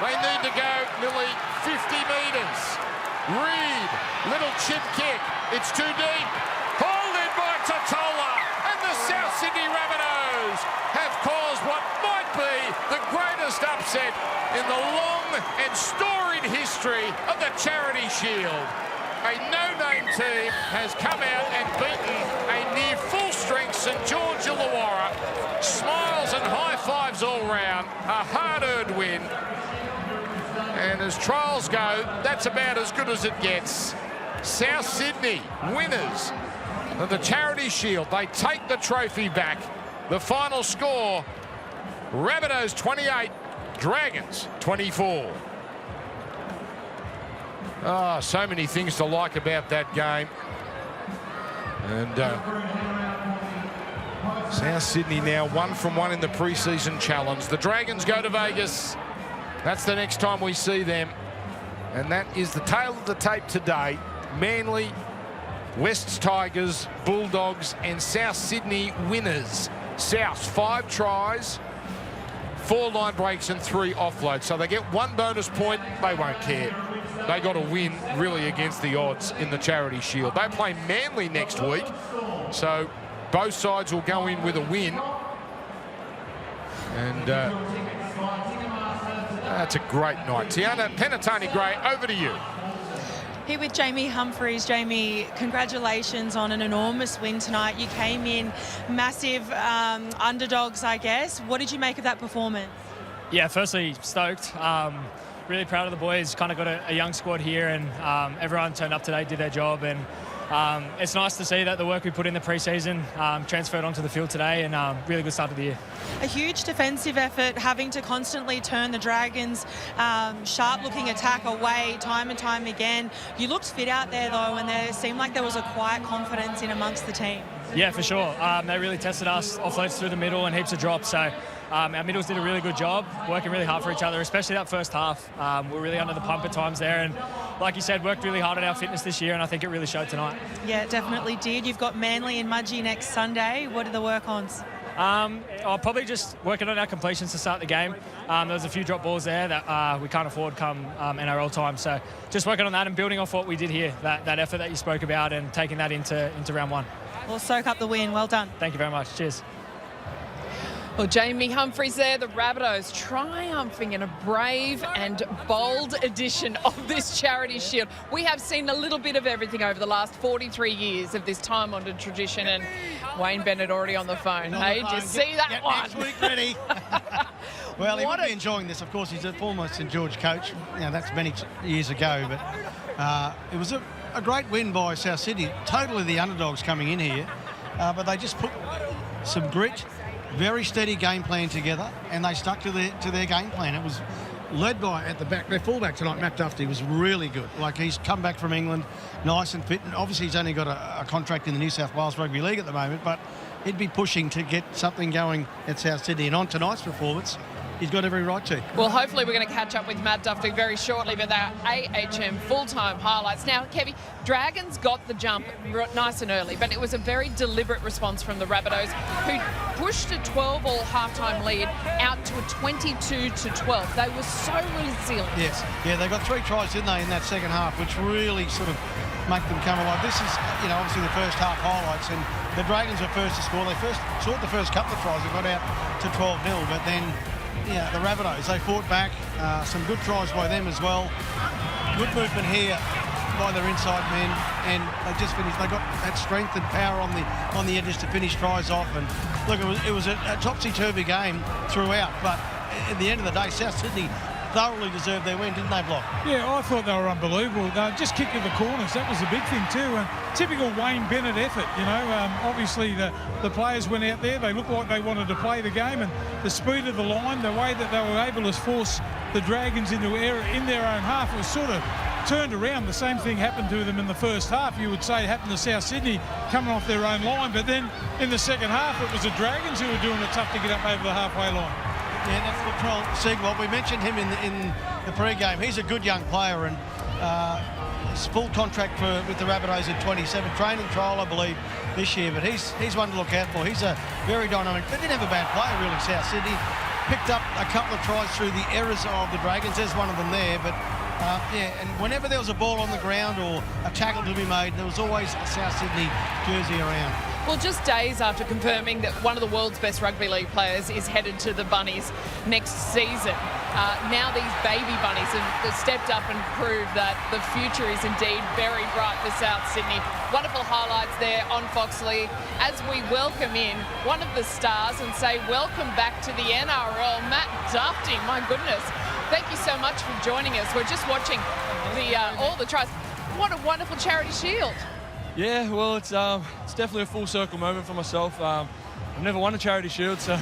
They need to go nearly 50 metres. Reed, little chip kick. It's too deep. Hauled in by Totola. And the South Sydney Rabbitohs have caused what might be the greatest upset in the long and storied history of the Charity Shield. A no-name team has come out and beaten a near full-strength St George Illawarra. Smiles and high fives all round. A hard-earned win. And as trials go, that's about as good as it gets. South Sydney, winners of the Charity Shield. They take the trophy back. The final score, Rabbitohs 28, Dragons 24. Oh, so many things to like about that game. And South Sydney now 1 from 1 in the pre-season challenge. The Dragons go to Vegas. That's the next time we see them. And that is the tale of the tape today. Manly, Wests Tigers, Bulldogs and South Sydney winners. South 5 tries, 4 line breaks and 3 offloads. So they get 1 bonus point. They won't care. They got to win really against the odds in the Charity Shield. They play Manly next week. So both sides will go in with a win. And that's a great night. Tiana Penatoni-Gray, over to you. Here with Jamie Humphries. Jamie, congratulations on an enormous win tonight. You came in massive underdogs, I guess. What did you make of that performance? Yeah, firstly, stoked. Really proud of the boys. Kind of got a young squad here, and everyone turned up today, did their job, and it's nice to see that the work we put in the pre-season transferred onto the field today, and really good start of the year. A huge defensive effort, having to constantly turn the Dragons' sharp-looking attack away time and time again. You looked fit out there, though, and there seemed like there was a quiet confidence in amongst the team. Yeah, for sure. They really tested us, offloads through the middle and heaps of drops. So our middles did a really good job, working really hard for each other, especially that first half. We're really under the pump at times there. And like you said, worked really hard on our fitness this year, and I think it really showed tonight. Yeah, it definitely did. You've got Manly and Mudgee next Sunday. What are the work-ons? I'll probably just working on our completions to start the game. There was a few drop balls there that we can't afford come NRL time. So just working on that and building off what we did here, that effort that you spoke about, and taking that into round 1. We'll soak up the win. Well done. Thank you very much. Cheers. Well, Jamie Humphries there, the Rabbitohs triumphing in a brave and bold edition of this Charity Shield. We have seen a little bit of everything over the last 43 years of this time-honoured tradition, and Wayne Bennett already on the phone. Hey, did you see that one? Next week ready. Well, he would be enjoying this. Of course, he's a former St George coach. You know, that's many years ago, but it was a great win by South Sydney. Totally the underdogs coming in here, but they just put some grit, very steady game plan together, and they stuck to their game plan. It was led by, at the back, their fullback tonight, Matt Dufty, was really good. Like, he's come back from England, nice and fit, and obviously he's only got a contract in the New South Wales Rugby League at the moment, but he'd be pushing to get something going at South Sydney. And on tonight's performance, he's got every right to. Well, hopefully we're going to catch up with Matt Dufty very shortly with our AHM full-time highlights. Now, Kevy, Dragons got the jump nice and early, but it was a very deliberate response from the Rabbitohs, who pushed a 12-all halftime lead out to a 22-12. They were so resilient. Yes, yeah, they got 3 tries, didn't they, in that second half, which really sort of make them come alive. This is, you know, obviously the first half highlights, and the Dragons were first to score. They first scored the first couple of tries and got out to 12-0, but then, yeah, the Rabbitohs, they fought back. Some good tries by them as well. Good movement here by their inside men, and they just finished. They got that strength and power on the edges to finish tries off. And look, it was a topsy-turvy game throughout, but at the end of the day, South Sydney thoroughly deserved their win, didn't they, Block? Yeah, I thought they were unbelievable. They just kicked in the corners. That was the big thing too. And typical Wayne Bennett effort, you know. Obviously, the players went out there. They looked like they wanted to play the game, and the speed of the line, the way that they were able to force the Dragons into error in their own half, was sort of turned around. The same thing happened to them in the first half. You would say it happened to South Sydney coming off their own line, but then in the second half, it was the Dragons who were doing it tough to get up over the halfway line. Yeah, that's Latrell Segwell. We mentioned him in the pre-game. He's a good young player, and his full contract with the Rabbitohs at 27. Training trial, I believe, this year, but he's one to look out for. He's a very dynamic. They didn't have a bad player, really, South Sydney. picked up a couple of tries through the errors of the Dragons. There's one of them there, but and whenever there was a ball on the ground or a tackle to be made, there was always a South Sydney jersey around. Well, just days after confirming that one of the world's best rugby league players is headed to the Bunnies next season, now these baby Bunnies have stepped up and proved that the future is indeed very bright for South Sydney. Wonderful highlights there on Foxley as we welcome in one of the stars and say welcome back to the NRL, Matt Dufty. My goodness, thank you so much for joining us. We're just watching all the tries. What a wonderful charity shield. Yeah, well, it's definitely a full circle moment for myself. I've never won a charity shield, so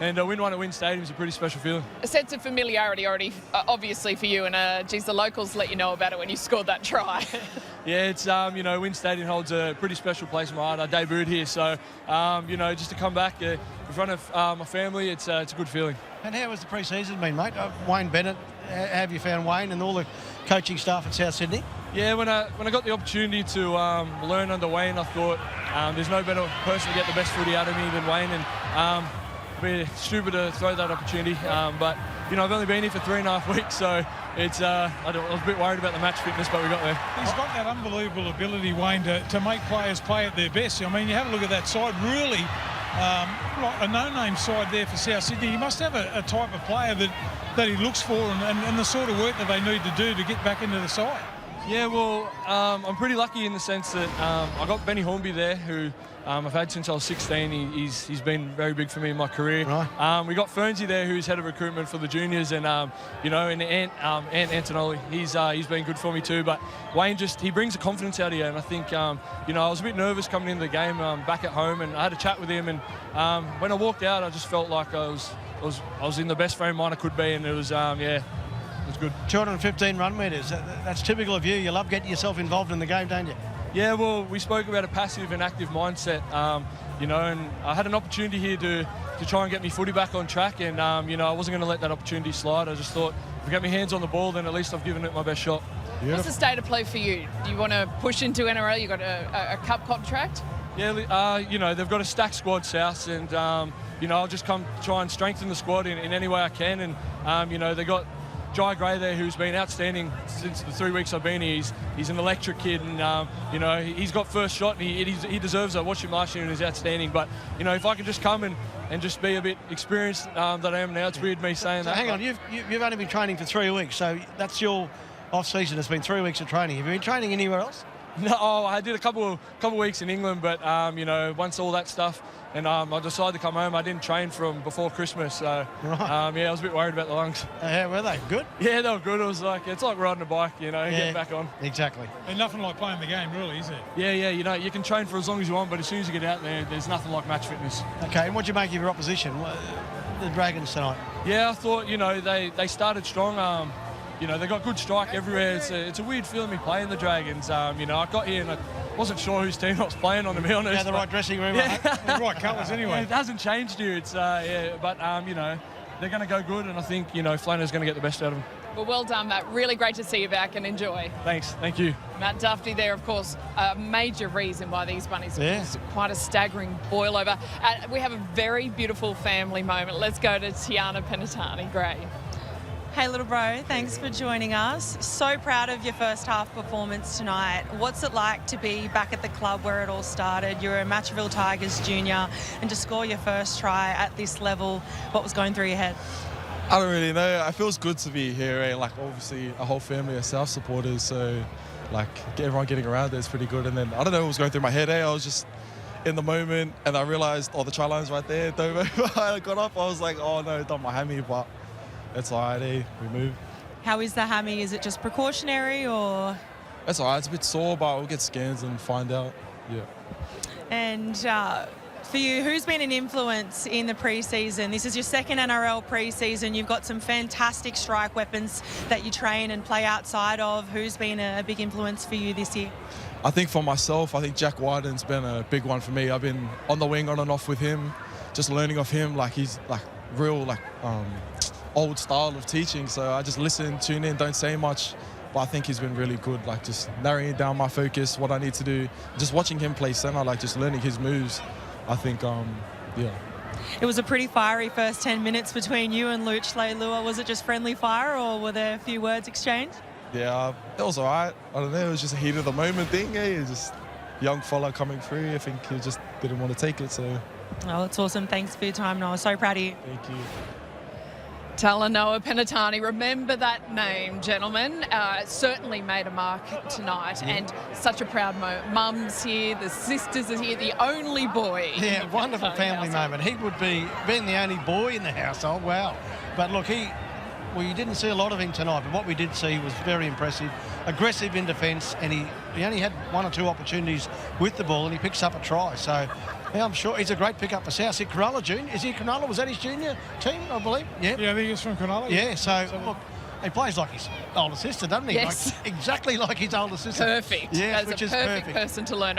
and a win one at Wynn Stadium is a pretty special feeling. A sense of familiarity already, obviously, for you, and geez, the locals let you know about it when you scored that try. Yeah, it's Wynn Stadium holds a pretty special place in my heart. I debuted here, so just to come back in front of my family, it's a good feeling. And how has the pre-season been, mate? Wayne Bennett, have you found Wayne and all the coaching staff at South Sydney? Yeah, when I got the opportunity to learn under Wayne, I thought there's no better person to get the best footy out of me than Wayne, and it'd be stupid to throw that opportunity. But I've only been here for 3.5 weeks, so it's I was a bit worried about the match fitness, but we got there. He's got that unbelievable ability, Wayne, to make players play at their best. I mean, you have a look at that side, really a no-name side there for South Sydney. He must have a type of player that he looks for and the sort of work that they need to do to get back into the side. Yeah, well, I'm pretty lucky in the sense that I got Benny Hornby there, who I've had since I was 16. He's been very big for me in my career. Right. We got Fernsey there, who's head of recruitment for the juniors, and and Ant Antonelli. He's been good for me too. But Wayne he brings the confidence out of you, and I think I was a bit nervous coming into the game back at home, and I had a chat with him, and when I walked out, I just felt like I was in the best frame of mind I could be, and it was it was good. 215 run meters. That's typical of you. You love getting yourself involved in the game, don't you? Yeah, well, we spoke about a passive and active mindset, and I had an opportunity here to try and get me footy back on track, and, I wasn't going to let that opportunity slide. I just thought, if I get my hands on the ball, then at least I've given it my best shot. Beautiful. What's the state of play for you? Do you want to push into NRL? You got a cup contract? Yeah, they've got a stacked squad, South, and, I'll just come try and strengthen the squad in any way I can, and, they got Jai Gray there, who's been outstanding since the 3 weeks I've been here. He's an electric kid, and he's got first shot, and he deserves it. I watched him last year, and he's outstanding. But if I can just come and just be a bit experienced that I am now, it's weird me saying that. Hang on, you've only been training for 3 weeks, so that's your off season. It's been 3 weeks of training. Have you been training anywhere else? No, I did a couple weeks in England, but once all that stuff, and I decided to come home. I didn't train from before Christmas, so right. I was a bit worried about the lungs. How were they? Good? Yeah, they were good. It's like riding a bike, get back on. Exactly. And nothing like playing the game, really, is it? Yeah, you can train for as long as you want, but as soon as you get out there, there's nothing like match fitness. Okay, and what do you make of your opposition, the Dragons tonight? Yeah, I thought they started strong. They got good strike everywhere. It's a weird feeling me playing the Dragons. I got here and I wasn't sure whose team I was playing on, to be honest. Yeah, the right dressing room. Yeah. The right colours anyway. Yeah, it hasn't changed here. It's but they're going to go good, and I think Flano's going to get the best out of them. Well done, Matt. Really great to see you back, and enjoy. Thanks. Thank you. Matt Dufty there, of course, a major reason why these Bunnies was quite a staggering boil over. We have a very beautiful family moment. Let's go to Tiana Penatani Gray. Hey, little bro, thanks for joining us. So proud of your first half performance tonight. What's it like to be back at the club where it all started? You're a Matcherville Tigers junior, and to score your first try at this level, what was going through your head? I don't really know. It feels good to be here. Like, obviously, a whole family of South supporters, so, everyone getting around there is pretty good. And then, I don't know what was going through my head. I was just in the moment, and I realised, the try line's right there. I got up, I was like, oh, no, done my hammy, but it's all right, we move. How is the hammy? Is it just precautionary or? It's all right, it's a bit sore, but we'll get scans and find out, yeah. And for you, who's been an influence in the pre-season? This is your second NRL pre-season. You've got some fantastic strike weapons that you train and play outside of. Who's been a big influence for you this year? I think for myself, I think Jack Wyden's been a big one for me. I've been on the wing, on and off with him, just learning off him. He's real, old style of teaching, so I just listen, tune in, don't say much, but I think he's been really good, just narrowing down my focus, what I need to do, just watching him play centre, just learning his moves. I think, yeah. It was a pretty fiery first 10 minutes between you and Luch Leilua. Was it just friendly fire or were there a few words exchanged? Yeah, it was all right. I don't know, it was just a heat of the moment thing. Eh? It was just young fella coming through. I think he just didn't want to take it, so. Oh, that's awesome. Thanks for your time, Noah. So proud of you. Thank you. Talanoa Penatani, remember that name, gentlemen. Certainly made a mark tonight, and such a proud moment. Mum's here, the sisters are here, the only boy. Yeah, wonderful family moment. He would be, being the only boy in the household, wow. But look, we didn't see a lot of him tonight, but what we did see was very impressive. Aggressive in defence, and he only had 1 or 2 opportunities with the ball, and he picks up a try. So, yeah, I'm sure he's a great pickup for South Sydney. Cronulla Junior. Is he Cronulla? Was that his junior team, I believe? Yeah. Yeah, I think he's from Cronulla. Yeah, so look, he plays like his older sister, doesn't he? Yes. Like, exactly like his older sister. Perfect. Yes, That's which a is perfect perfect. person to learn